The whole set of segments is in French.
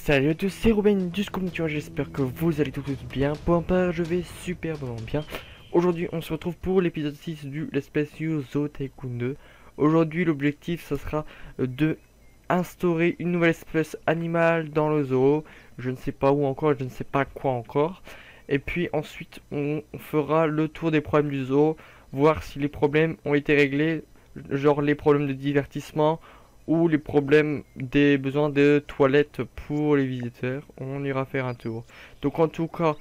Salut à tous, c'est Ruben du Scoop, j'espère que vous allez tous bien. Pour ma part, je vais superbement bien. Aujourd'hui, on se retrouve pour l'épisode 6 du Let's Play sur Zoo Tycoon 2. Aujourd'hui, l'objectif, ce sera de instaurer une nouvelle espèce animale dans le zoo. Je ne sais pas où encore, je ne sais pas quoi encore. Et puis ensuite, on fera le tour des problèmes du zoo, voir si les problèmes ont été réglés, genre les problèmes de divertissement, ou les problèmes des besoins de toilettes pour les visiteurs. On ira faire un tour. Donc en tout cas,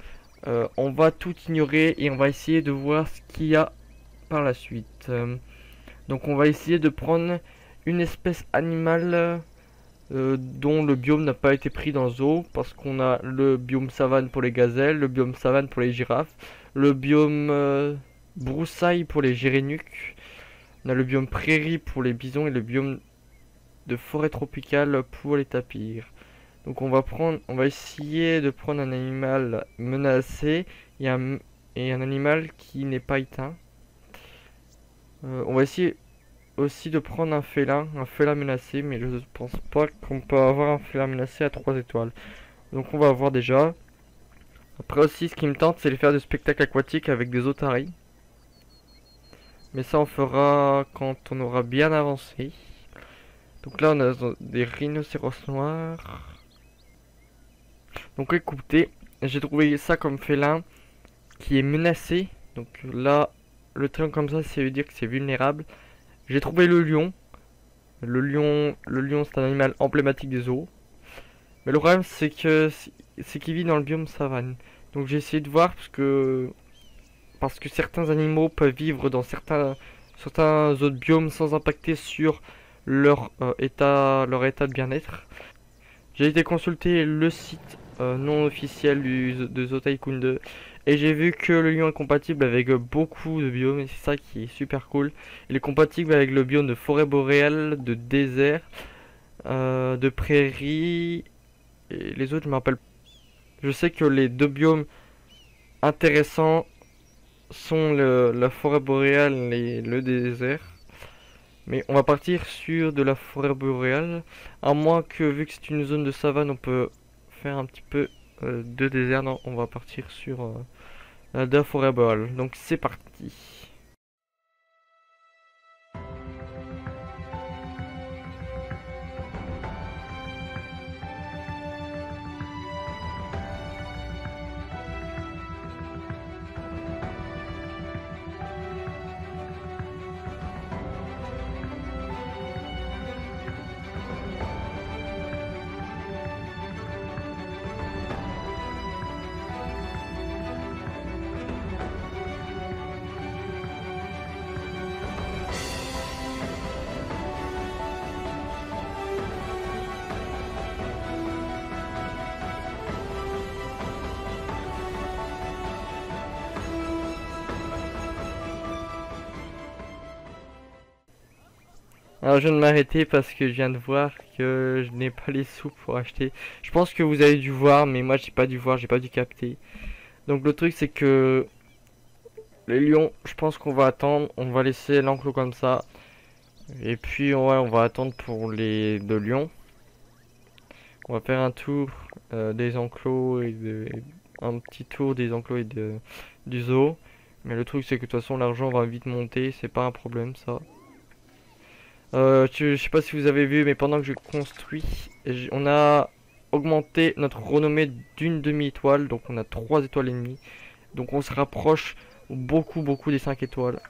on va tout ignorer et on va essayer de voir ce qu'il y a par la suite. Donc on va essayer de prendre une espèce animale dont le biome n'a pas été pris dans le zoo, parce qu'on a le biome savane pour les gazelles, le biome savane pour les girafes, le biome broussaille pour les gérénuques, on a le biome prairie pour les bisons et le biome de forêt tropicale pour les tapirs. Donc on va essayer de prendre un animal menacé et un animal qui n'est pas éteint. On va essayer aussi de prendre un félin menacé, mais je pense pas qu'on peut avoir un félin menacé à 3 étoiles. Donc on va voir déjà. Après aussi, ce qui me tente, c'est de faire des spectacles aquatiques avec des otaries. Mais ça, on fera quand on aura bien avancé. Donc là, on a des rhinocéros noirs. Donc écoutez, j'ai trouvé ça comme félin qui est menacé. Donc là, le triangle comme ça veut dire que c'est vulnérable. J'ai trouvé le lion. Le lion, c'est un animal emblématique des zoos. Mais le problème, c'est qu'il vit dans le biome savane. Donc j'ai essayé de voir parce que certains animaux peuvent vivre dans certains autres biomes sans impacter sur leur état de bien-être. J'ai été consulter le site non officiel de Zoo Tycoon 2 et j'ai vu que le lion est compatible avec beaucoup de biomes et c'est ça qui est super cool. Il est compatible avec le biome de forêt boréale, de désert, de prairie et les autres je me rappelle. Je sais que les deux biomes intéressants sont la forêt boréale et le désert. Mais on va partir sur de la forêt boréale, à moins que, vu que c'est une zone de savane, on peut faire un petit peu de désert. Non, on va partir sur de la forêt boréale. Donc c'est parti. Alors je viens de m'arrêter parce que je viens de voir que je n'ai pas les sous pour acheter. Je pense que vous avez dû voir, mais moi j'ai pas dû voir, j'ai pas dû capter. Donc le truc c'est que les lions, je pense qu'on va attendre, on va laisser l'enclos comme ça. Et puis ouais, on va attendre pour les deux lions. On va faire un tour des enclos un petit tour des enclos et du zoo. Mais le truc c'est que de toute façon l'argent va vite monter, c'est pas un problème ça. Je sais pas si vous avez vu, mais pendant que je construis, on a augmenté notre renommée d'une demi-étoile, donc on a 3 étoiles et demie. Donc on se rapproche beaucoup des 5 étoiles.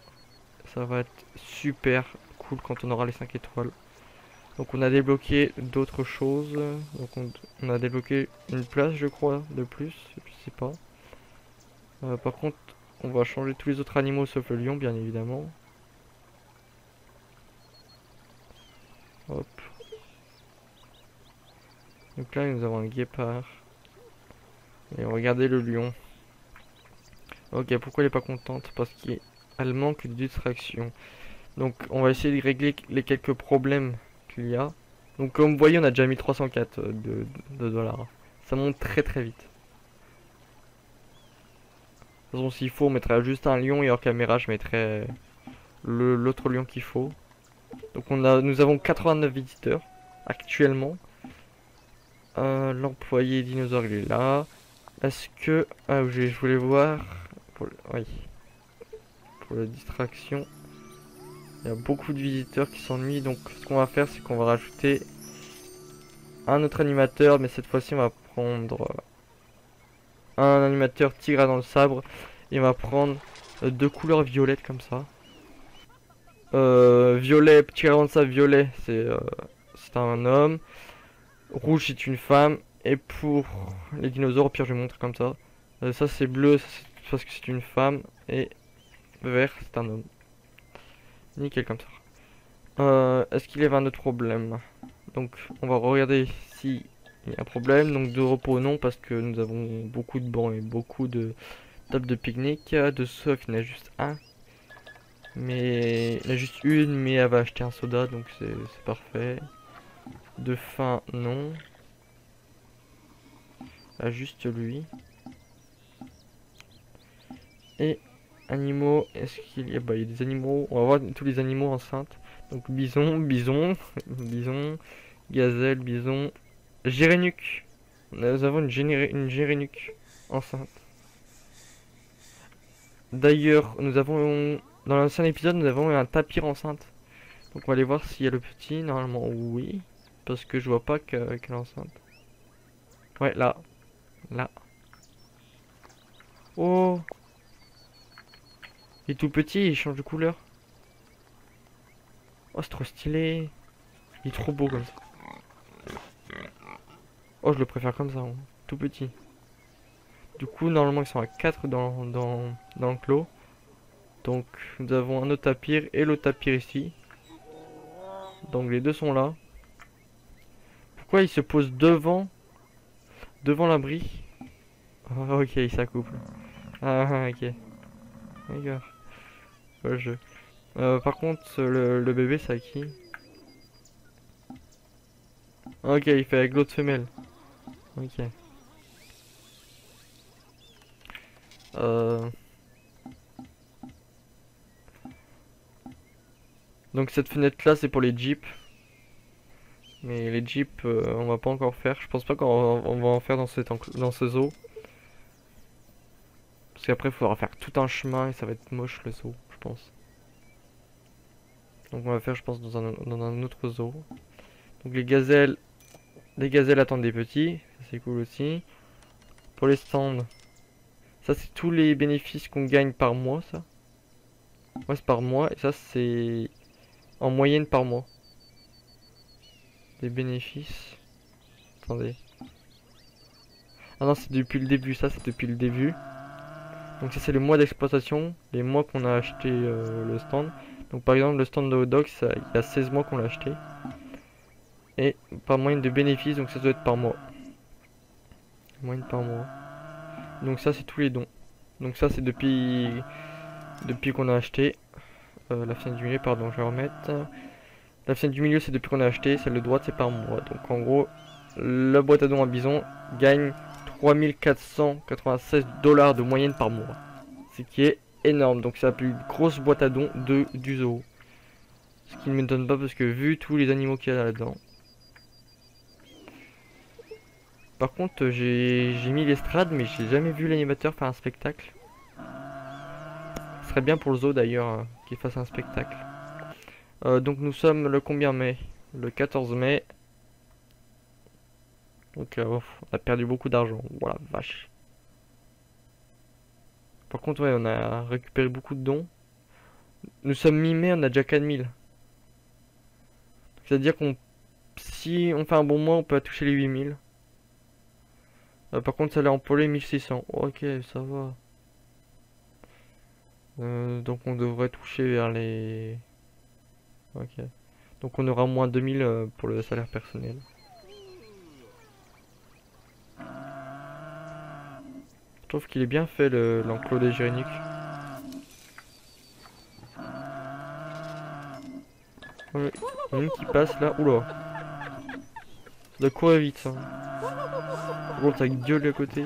Ça va être super cool quand on aura les 5 étoiles. Donc on a débloqué d'autres choses. Donc on a débloqué une place, je crois, de plus, je sais pas. Par contre, on va changer tous les autres animaux sauf le lion, bien évidemment. Hop. Donc là nous avons un guépard. Et regardez le lion. Ok, pourquoi elle est pas contente? Parce qu'elle manque de distraction. Donc on va essayer de régler les quelques problèmes qu'il y a. Donc comme vous voyez, on a déjà mis 304 de dollars. Ça monte très vite. De toute façon, s'il faut, on mettra juste un lion et hors caméra je mettrai l'autre lion qu'il faut. Donc nous avons 89 visiteurs actuellement. L'employé dinosaure il est là. Est-ce que... Ah oui, je voulais voir... Oui. Pour la distraction. Il y a beaucoup de visiteurs qui s'ennuient. Donc ce qu'on va faire c'est qu'on va rajouter un autre animateur. Mais cette fois-ci on va prendre un animateur tigre dans le sabre. Et on va prendre deux couleurs violettes comme ça. Violet, petit dans le sabre violet c'est un homme. Rouge c'est une femme. Et pour les dinosaures, au pire je vais montrer comme ça. Ça c'est bleu, ça, c'est parce que c'est une femme. Et vert c'est un homme. Nickel comme ça. Est-ce qu'il y avait un autre problème? Donc on va regarder s'il y a un problème. Donc de repos non, parce que nous avons beaucoup de bancs et beaucoup de tables de pique-nique. De soif il y en a juste un. Mais il y en a juste une, mais elle va acheter un soda, donc c'est parfait. De faim non. Là juste lui. Et animaux, est-ce qu'il y a... Bah il y a des animaux, on va voir tous les animaux enceintes. Donc bison, bison, gazelle, bison, gérénuque. Nous avons une gérénuque enceinte. D'ailleurs, nous avons... Dans l'ancien épisode, nous avons un tapir enceinte. Donc on va aller voir s'il y a le petit. Normalement oui. Parce que je vois pas qu'elle est enceinte. Ouais, là. Là. Oh! Il est tout petit, il change de couleur. Oh, c'est trop stylé. Il est trop beau comme ça. Oh, je le préfère comme ça, hein. Tout petit. Du coup, normalement, ils sont à 4 dans le clos. Donc, nous avons un autre tapir et l'autre tapir ici. Donc, les deux sont là. Pourquoi il se pose devant l'abri? Oh, ok, il s'accouple. Ah, ok. D'accord. Le jeu. Par contre, le bébé, c'est à qui? Ok, il fait avec l'autre femelle. Ok. Donc cette fenêtre là c'est pour les jeeps. Mais les jeeps on va pas encore faire. Je pense pas qu'on va en faire dans ce zoo. Parce qu'après il faudra faire tout un chemin et ça va être moche le zoo, je pense. Donc on va faire je pense dans un autre zoo. Donc les gazelles attendent des petits. C'est cool aussi. Pour les stands. Ça c'est tous les bénéfices qu'on gagne par mois ça. Ouais c'est par mois et ça c'est en moyenne par mois. Des bénéfices. Attendez. Ah non c'est depuis le début, ça c'est depuis le début. Donc ça c'est le mois d'exploitation, les mois qu'on a acheté le stand. Donc par exemple le stand de hot dog, il y a 16 mois qu'on l'a acheté. Et par moyenne de bénéfices, donc ça doit être par mois. Moyenne par mois. Donc ça c'est tous les dons. Donc ça c'est depuis qu'on a acheté. La fenêtre du milieu, pardon, je vais remettre. La fenêtre du milieu c'est depuis qu'on a acheté, celle de droite c'est par mois. Donc en gros, la boîte à dons à bison gagne 3496 $ de moyenne par mois. Ce qui est énorme. Donc c'est la plus grosse boîte à dons du zoo. Ce qui ne m'étonne pas parce que vu tous les animaux qu'il y a là-dedans. Par contre j'ai mis l'estrade mais j'ai jamais vu l'animateur faire un spectacle. Ce serait bien pour le zoo d'ailleurs qu'il fasse un spectacle. Donc nous sommes le combien mai? Le 14 mai. Donc on a perdu beaucoup d'argent. Voilà, vache. Par contre ouais on a récupéré beaucoup de dons. Nous sommes mi-mai, on a déjà 4000. C'est à dire qu'on si on fait un bon mois on peut toucher les 8000. Par contre ça l'a empolé 1600. Ok ça va. Donc on devrait toucher vers les... Ok. Donc on aura moins 2000 pour le salaire personnel. Je trouve qu'il est bien fait l'enclos des géréniques. Il y en a une qui passe là. Oula. Ça doit courir vite ça. Par contre ça gueule à côté.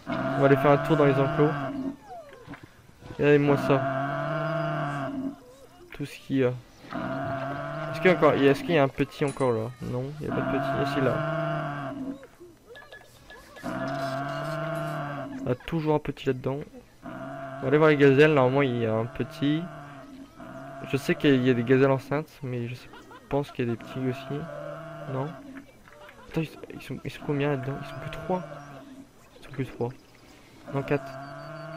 On va aller faire un tour dans les enclos. Regardez-moi ça. Tout ce qu'il y a. Est-ce qu'il y a un petit encore là? Non, il n'y a pas de petit. Ici là. Il y a toujours un petit là-dedans. On va aller voir les gazelles. Normalement, il y a un petit. Je sais qu'il y a des gazelles enceintes, mais pense qu'il y a des petits aussi. Non? Attends, ils sont combien là-dedans? Ils sont que 3. Ils sont que 3. Non, 4.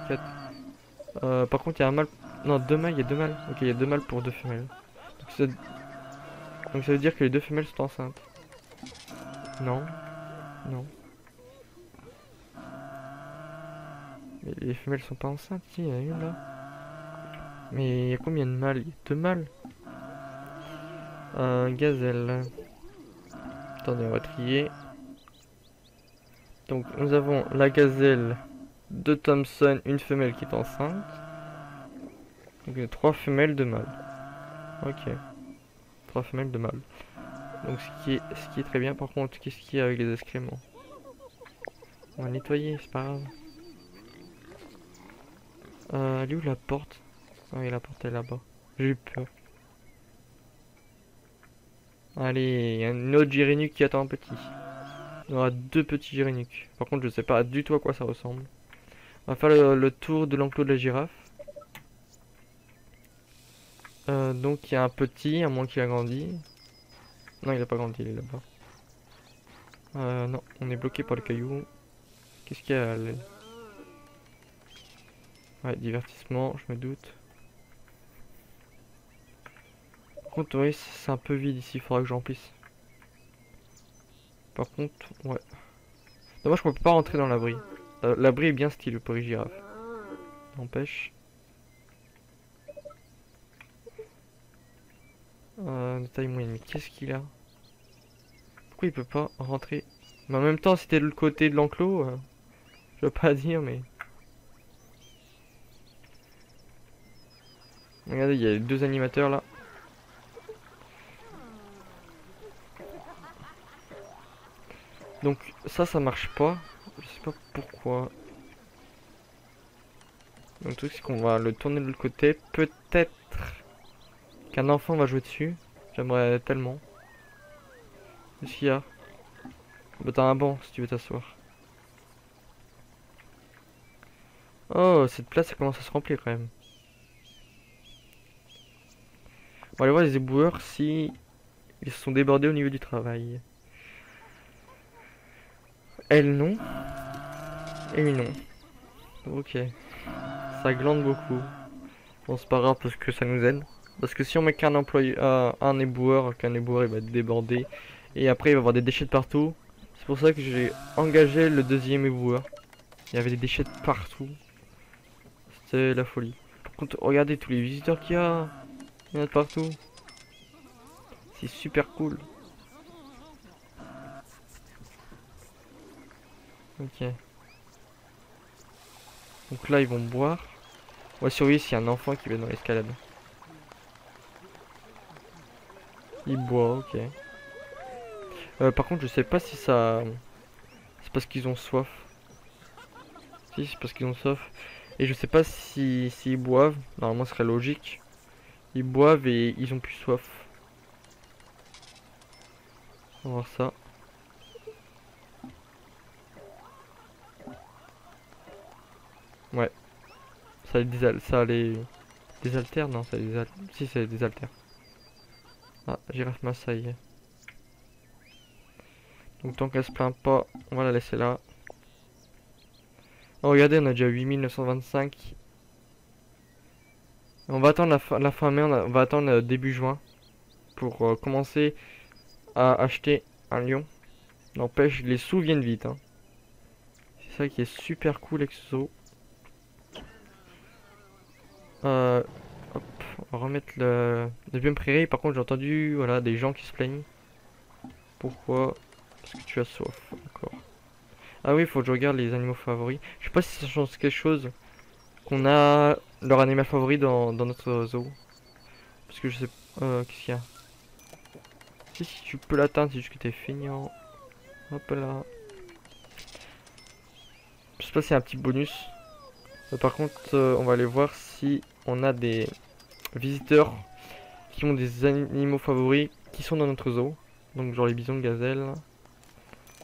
4. Par contre, il y a un mâle. Non, 2 mâles, il y a 2 mâles. Ok, il y a 2 mâles pour 2 femelles. Donc ça veut dire que les 2 femelles sont enceintes. Non. Non. Mais les femelles sont pas enceintes, si, il y en a une là. Mais il y a combien de mâles? Il y a 2 mâles. Gazelle. Attendez, on va trier. Donc nous avons la gazelle de Thompson, une femelle qui est enceinte. Donc 3 femelles, 2 mâles. Ok. 3 femelles, 2 mâles. Donc ce qui est très bien. Par contre, qu'est-ce qu'il y a avec les excréments? On va nettoyer, c'est pas grave. Elle est où la porte? Ah oui, la porte est là-bas. J'ai eu peur. Allez, il y a une autre gyrénuque qui attend un petit. Il y aura 2 petits gyrénuques. Par contre, je sais pas du tout à quoi ça ressemble. On va faire le tour de l'enclos de la girafe. Donc il y a un petit, à moins qu'il a grandi. Non, il a pas grandi, il est là-bas. Non, on est bloqué par le caillou. Qu'est-ce qu'il y a là? Ouais, divertissement, je me doute. Par contre, oui, c'est un peu vide ici, il faudra que je remplisse. Par contre, ouais. Dommage qu'on peut pas rentrer dans l'abri. L'abri est bien stylé pour les girafes. N'empêche. De taille moyenne, mais qu'est-ce qu'il a? Pourquoi il peut pas rentrer? Mais en même temps, c'était de l'autre côté de l'enclos. Je veux pas dire, mais... Regardez, il y a 2 animateurs là. Donc ça marche pas. Je sais pas pourquoi. Donc le truc c'est qu'on va le tourner de l'autre côté. Peut-être qu'un enfant va jouer dessus. J'aimerais tellement. Qu'est-ce qu'il y a? Bah t'as un banc si tu veux t'asseoir. Oh, cette place ça commence à se remplir quand même. On va aller voir les éboueurs si ils se sont débordés au niveau du travail. Elle non. Et lui non. Ok. Ça glande beaucoup. Bon c'est pas grave parce que ça nous aide. Parce que si on met qu'un employé, un éboueur il va être débordé. Et après il va y avoir des déchets de partout. C'est pour ça que j'ai engagé le 2e éboueur. Il y avait des déchets de partout. C'était la folie. Par contre regardez tous les visiteurs qu'il y a. Il y en a de partout. C'est super cool. Ok. Donc là ils vont boire. On va surveiller s'il y a un enfant qui va dans l'escalade. Il boit, ok. Par contre je sais pas si ça... C'est parce qu'ils ont soif. Si c'est parce qu'ils ont soif. Et je sais pas si s'ils boivent. Normalement ce serait logique. Ils boivent et ils ont plus soif. On va voir ça. Ouais. Ça les désaltère, non, ça les si ça les désaltère. Ah, girafe Maasai. Donc tant qu'elle se plaint pas, on va la laisser là. Oh regardez, on a déjà 8925. On va attendre la fin mai, on va attendre début juin pour commencer à acheter un lion. N'empêche, les sous viennent vite. Hein. C'est ça qui est super cool avec ce zoo. Hop, on va remettre le biome prairie. Par contre, j'ai entendu voilà, des gens qui se plaignent. Pourquoi? Parce que tu as soif. D'accord. Ah oui, il faut que je regarde les animaux favoris. Je sais pas si ça change quelque chose. Qu'on a leur animal favori dans notre zoo. Parce que je sais... qu'est-ce qu'il y a? Si tu peux l'atteindre, c'est juste que t'es feignant. Hop là. Je sais pas s'il y a un petit bonus. Par contre, on va aller voir si on a des visiteurs qui ont des animaux favoris qui sont dans notre zoo. Donc genre les bisons, gazelles.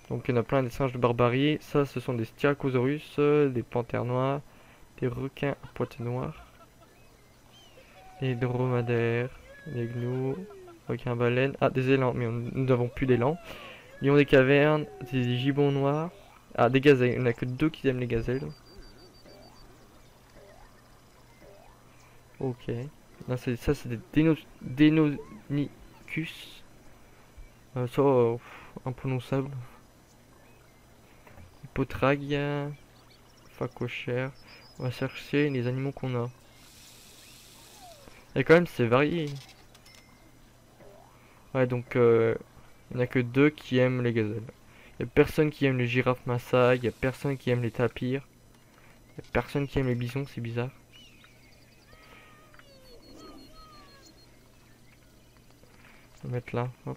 Donc il y en a plein, des singes de barbarie. Ça, ce sont des styracosaurus, des panthères noires, des requins à poitrine noire, des dromadaires, des gnous, requins baleines. Ah, des élans, mais nous n'avons plus d'élan. Lions des cavernes, des gibbons noirs. Ah, des gazelles, il n'y en a que deux qui aiment les gazelles. Ok. Là, ça, c'est des Deinonychus. Ça, imprononçable. Potragia, phacochère. On va chercher les animaux qu'on a. Et quand même, c'est varié. Ouais, donc, il n'y en a que deux qui aiment les gazelles. Il n'y a personne qui aime les girafes Maasai, il n'y a personne qui aime les tapirs. Il n'y a personne qui aime les bisons, c'est bizarre. On va mettre là, hop.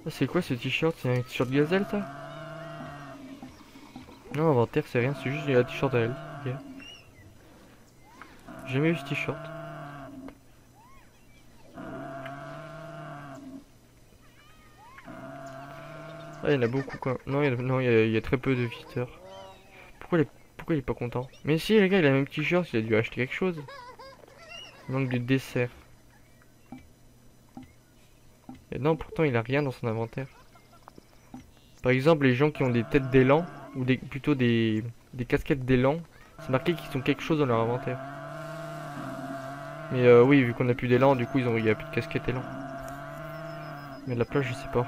Ah, c'est quoi ce t-shirt? C'est un t-shirt gazelle ça? Non, inventaire c'est rien, c'est juste un t-shirt à elle. Ok. J'ai jamais vu ce t-shirt. Ah, il y en a beaucoup quoi. Non, il y a très peu de visiteurs. Pourquoi il est pas content? Mais si, les gars, il a le même t-shirt, il a dû acheter quelque chose. Il manque de dessert. Et non, pourtant, il a rien dans son inventaire. Par exemple, les gens qui ont des têtes d'élan, ou plutôt des casquettes d'élan, c'est marqué qu'ils ont quelque chose dans leur inventaire. Mais oui, vu qu'on a plus d'élan, du coup, il y a plus de casquette élan. Mais la plage, je sais pas.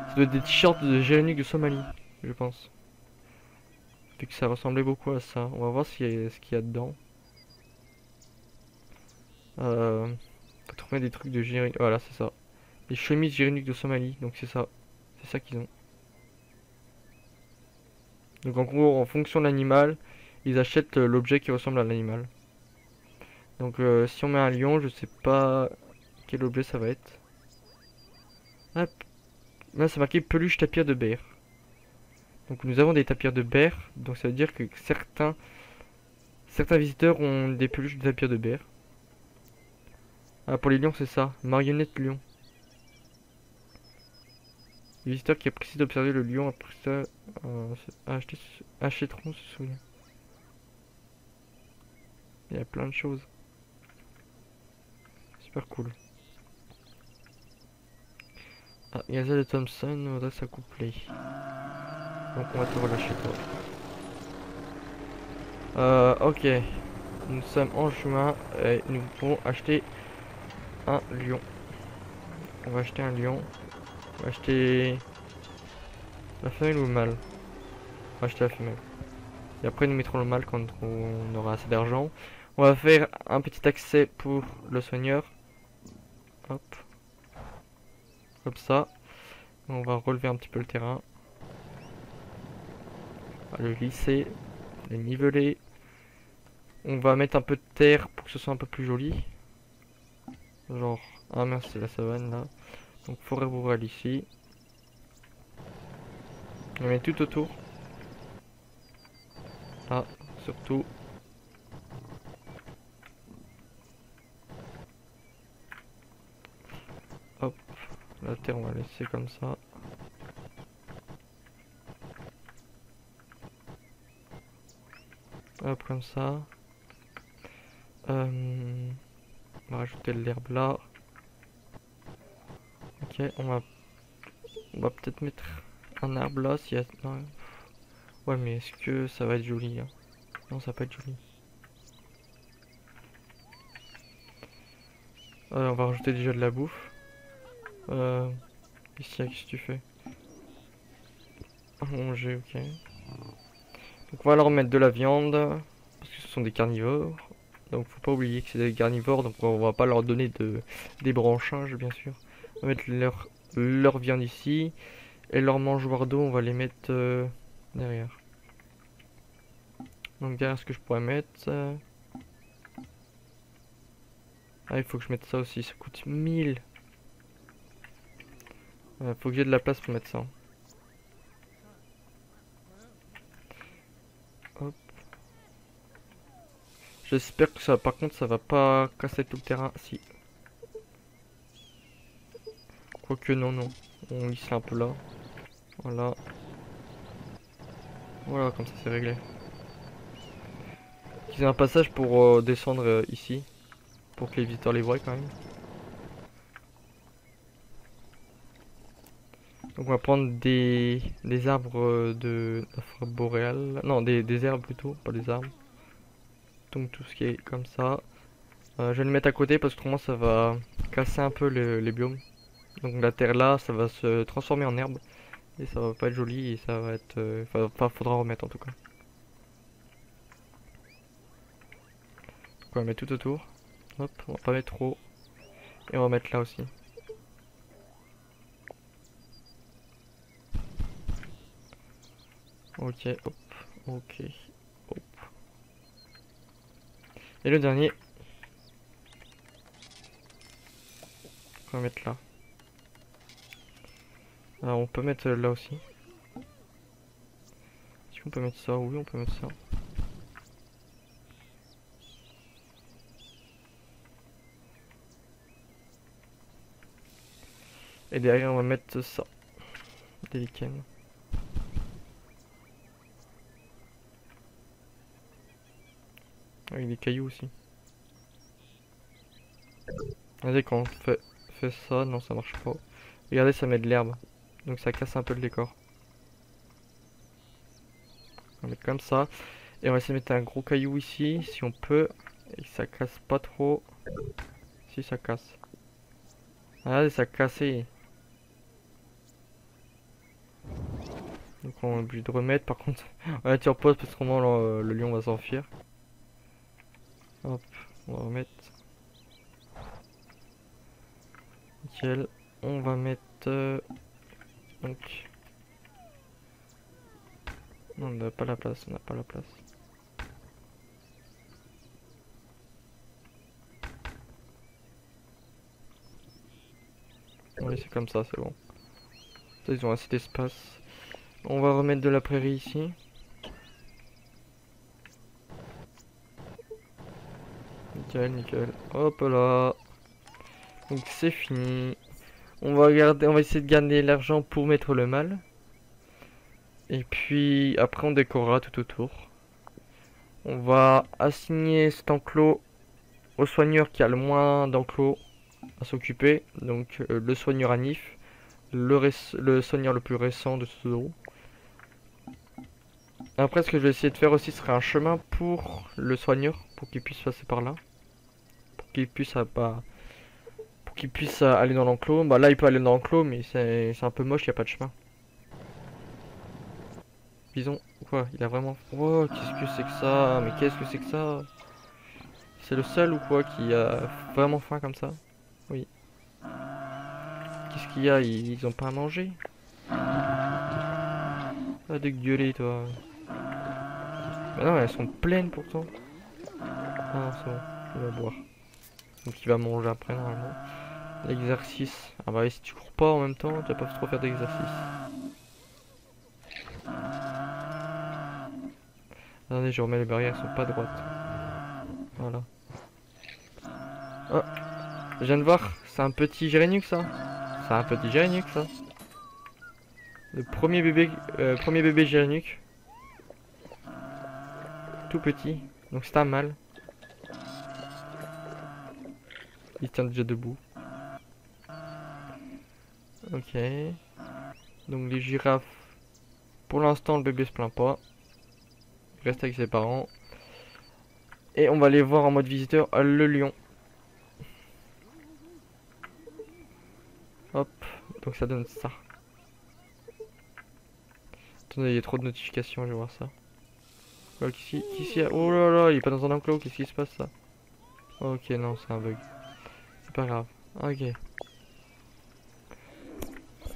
Ça doit être des t-shirts de Gérénique de Somalie, je pense. Vu que ça ressemblait beaucoup à ça. On va voir ce qu'il y a dedans. Faut trouver des trucs de Gérénique. Voilà, c'est ça. Les chemises Gérénique de Somalie, donc c'est ça. C'est ça qu'ils ont. Donc en gros, en fonction de l'animal, ils achètent l'objet qui ressemble à l'animal. Donc si on met un lion, je sais pas quel objet ça va être. Hop. Là c'est marqué peluche tapir de bear. Donc nous avons des tapirs de bear, donc ça veut dire que certains visiteurs ont des peluches de tapir de bear. Ah, pour les lions c'est ça, marionnette lion. Les visiteurs qui apprécient d'observer le lion après ça achèteront ce souvenir. Il y a plein de choses. Super cool. Ah, Gazelle de Thompson voudrait s'accoupler. Donc on va te relâcher toi. Ok. Nous sommes en juin et nous pouvons acheter un lion. On va acheter un lion. On va acheter la femelle ou le mâle? On va acheter la femelle. Et après nous mettrons le mâle quand on aura assez d'argent. On va faire un petit accès pour le soigneur. Hop. Comme ça. On va relever un petit peu le terrain. On va le lisser. Le niveler. On va mettre un peu de terre pour que ce soit un peu plus joli. Genre, ah mince, c'est la savane là. Donc forêt rurale ici. On va mettre tout autour. Ah, surtout. Hop, la terre on va laisser comme ça. Hop, comme ça. On va rajouter de l'herbe là. Ok, on va peut-être mettre un arbre là s'il y a... Non. Ouais, mais est-ce que ça va être joli hein? Non, ça va pas être joli. On va rajouter déjà de la bouffe. Ici, qu'est-ce que tu fais? Manger, ok. Donc on va leur mettre de la viande, parce que ce sont des carnivores. Donc faut pas oublier que c'est des carnivores, donc on va pas leur donner des branchages bien sûr. On va mettre leur viande ici. Et leurs mangeoires d'eau, on va les mettre derrière. Donc derrière ce que je pourrais mettre... Ah, il faut que je mette ça aussi, ça coûte 1000. Faut que j'ai de la place pour mettre ça. Hop. J'espère que ça, par contre, ça va pas casser tout le terrain. Si. Quoique non, non. On lisse un peu là. Voilà. Voilà, comme ça c'est réglé. Ils ont un passage pour descendre ici. Pour que les visiteurs les voient quand même. Donc on va prendre des arbres de la forêt boréale. Non, des herbes plutôt, pas des arbres. Donc tout ce qui est comme ça. Je vais le mettre à côté parce que autrement ça va casser un peu les biomes. Donc la terre là, ça va se transformer en herbe. Et ça va pas être joli et ça va être... Enfin, faudra remettre en tout cas. Donc on va mettre tout autour. Hop, on va pas mettre trop. Et on va mettre là aussi. Ok, hop, ok, hop. Et le dernier, on va mettre là. Alors on peut mettre là aussi. Est-ce qu'on peut mettre ça? Oui, on peut mettre ça. Et derrière on va mettre ça. Des lichens. Avec des cailloux aussi. Regardez quand on fait ça, non ça marche pas. Regardez, ça met de l'herbe. Donc ça casse un peu le décor. On va mettre comme ça. Et on va essayer de mettre un gros caillou ici, si on peut. Et que ça casse pas trop. Si ça casse. Regardez, ça a cassé. Donc on est obligé de remettre par contre. On va tirer pause parce que le lion va s'enfuir. Hop, on va remettre. Nickel. On va mettre... donc... Non, on n'a pas la place, on n'a pas la place. Oui, c'est comme ça, c'est bon. Ça, ils ont assez d'espace. On va remettre de la prairie ici. Nickel, nickel. Hop là. Donc c'est fini. On va essayer de garder l'argent pour mettre le mâle. Et puis après on décorera tout autour. On va assigner cet enclos au soigneur qui a le moins d'enclos à s'occuper. Donc le soigneur Anif, le soigneur le plus récent de ce zoo. Après ce que je vais essayer de faire aussi sera un chemin pour le soigneur, pour qu'il puisse passer par là. Pour qu'il puisse aller dans l'enclos. Bah là il peut aller dans l'enclos mais c'est un peu moche, il n'y a pas de chemin. Bison, quoi? Il a vraiment... Oh, qu'est-ce que c'est que ça? Mais qu'est-ce que c'est que ça? C'est le seul ou quoi qui a vraiment faim comme ça? Oui. Qu'est-ce qu'il y a? Ils ont pas à manger? Ah, de gueuler, toi. Mais non, elles sont pleines pourtant. Ah, c'est bon, il va boire. Donc il va manger après, normalement. L'exercice. Ah bah, si tu cours pas en même temps, tu vas pas trop faire d'exercice. Attendez, je remets les barrières, elles sont pas droites. Voilà. Oh, je viens de voir, c'est un petit Gérénuc ça. C'est un petit Gérénuc ça. Le premier bébé Gérénuc. Tout petit, donc c'est un mâle. Il tient déjà debout. Ok. Donc les girafes. Pour l'instant le bébé se plaint pas. Il reste avec ses parents. Et on va aller voir en mode visiteur le lion. Hop, donc ça donne ça. Attendez, il y a trop de notifications, je vais voir ça. Oh, qu'est-ce qu'il y a? Oh là là, il est pas dans un enclos, qu'est-ce qui se passe ça? Ok, non, c'est un bug. C'est pas grave. Ok.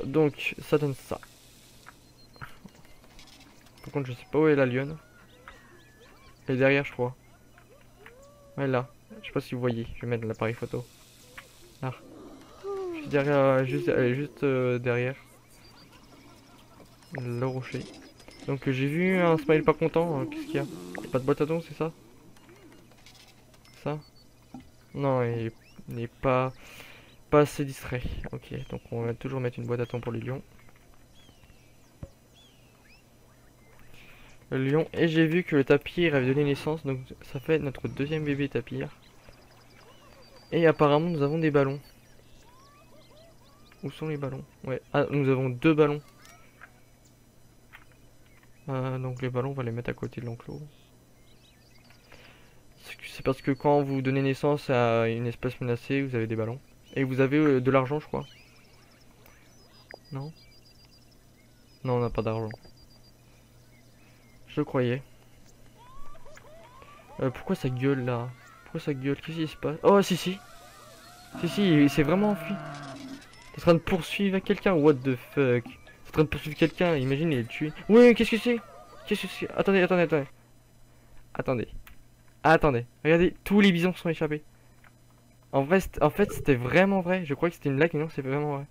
Donc, ça donne ça. Par contre, je sais pas où est la lionne. Elle est derrière, je crois. Ouais, là. Je sais pas si vous voyez. Je vais mettre l'appareil photo. Là. Juste derrière. Juste derrière. Le rocher. Donc, j'ai vu un smile pas content. Qu'est-ce qu'il y a? Y a pas de boîte à dons, c'est ça? Ça? Non, il est pas. pas assez distrait. Ok, donc on va toujours mettre une boîte à temps pour les lions. Le lion, et j'ai vu que le tapir avait donné naissance, donc ça fait notre deuxième bébé tapir. Et apparemment nous avons des ballons. Où sont les ballons? Ouais, ah, nous avons 2 ballons. Donc les ballons, on va les mettre à côté de l'enclos. C'est parce que quand vous donnez naissance à une espèce menacée, vous avez des ballons. Et vous avez de l'argent, je crois. Non? Non, on n'a pas d'argent. Je croyais. Pourquoi ça gueule là? Pourquoi ça gueule? Qu'est-ce qui se passe? Oh, si, si. Si, si, il s'est vraiment enfui. Il est en train de poursuivre quelqu'un. What the fuck? Il est en train de poursuivre quelqu'un. Imagine, il est tué. Oui, qu'est-ce que c'est? Qu'est-ce que c'est? Attendez, attendez, attendez. Attendez. Attendez. Regardez, tous les bisons sont échappés. En fait, c'était vraiment vrai. Je crois que c'était une blague, mais non, c'est vraiment vrai.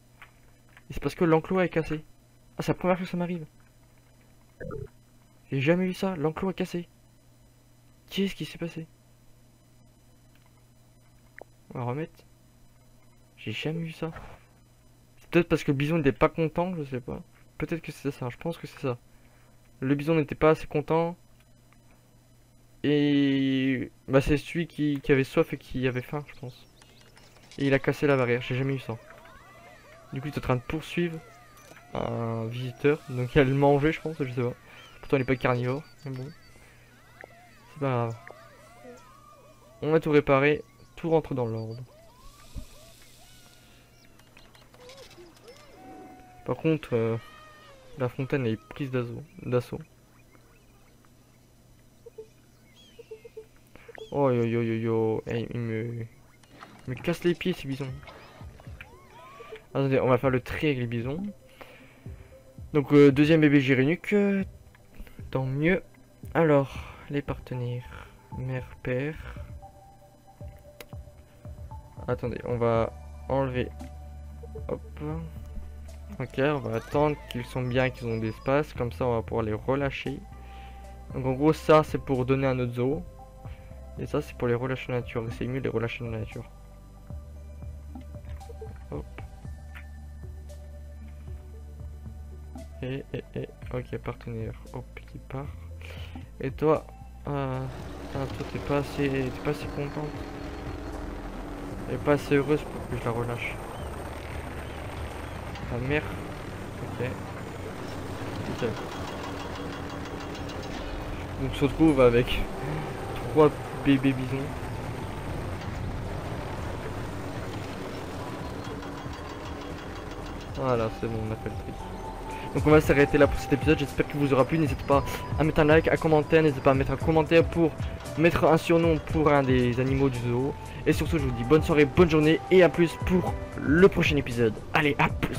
Et c'est parce que l'enclos est cassé. Ah, c'est la première fois que ça m'arrive. J'ai jamais vu ça. L'enclos est cassé. Qu'est-ce qui s'est passé? On va remettre. J'ai jamais vu ça. C'est peut-être parce que le bison n'était pas content, je sais pas. Peut-être que c'est ça, je pense que c'est ça. Le bison n'était pas assez content. Et bah c'est celui qui avait soif et qui avait faim, je pense. Et il a cassé la barrière, j'ai jamais eu ça. Du coup il est en train de poursuivre un visiteur. Donc il allait le manger, je pense, je sais pas. Pourtant il n'est pas carnivore, mais bon. C'est pas grave. On a tout réparé, tout rentre dans l'ordre. Par contre, la fontaine est prise d'assaut. Oh yo yo yo yo, hey, il me casse les pieds ces bisons. Attendez, on va faire le tri avec les bisons. Donc deuxième bébé Gyrénuc, tant mieux. Alors, les partenaires, mère, père. Attendez, on va enlever. Hop. Ok, on va attendre qu'ils sont bien, qu'ils ont de l'espace. Comme ça, on va pouvoir les relâcher. Donc en gros, ça c'est pour donner un autre zoo. Et ça c'est pour les relâcher en nature. C'est mieux de les relâcher en nature. Hop. Et ok, partenaire. Hop, qui part. Et toi, toi t'es pas assez contente. Elle est pas assez heureuse pour que je la relâche. Ta mère. Ok. Nickel. Donc on se retrouve avec 3 bébés bisons. Voilà, c'est bon, on a fait le tri. Donc on va s'arrêter là pour cet épisode, j'espère qu'il vous aura plu. N'hésitez pas à mettre un like, à commenter, n'hésitez pas à mettre un commentaire pour mettre un surnom pour un des animaux du zoo. Et surtout je vous dis bonne soirée, bonne journée et à plus pour le prochain épisode. Allez, à plus.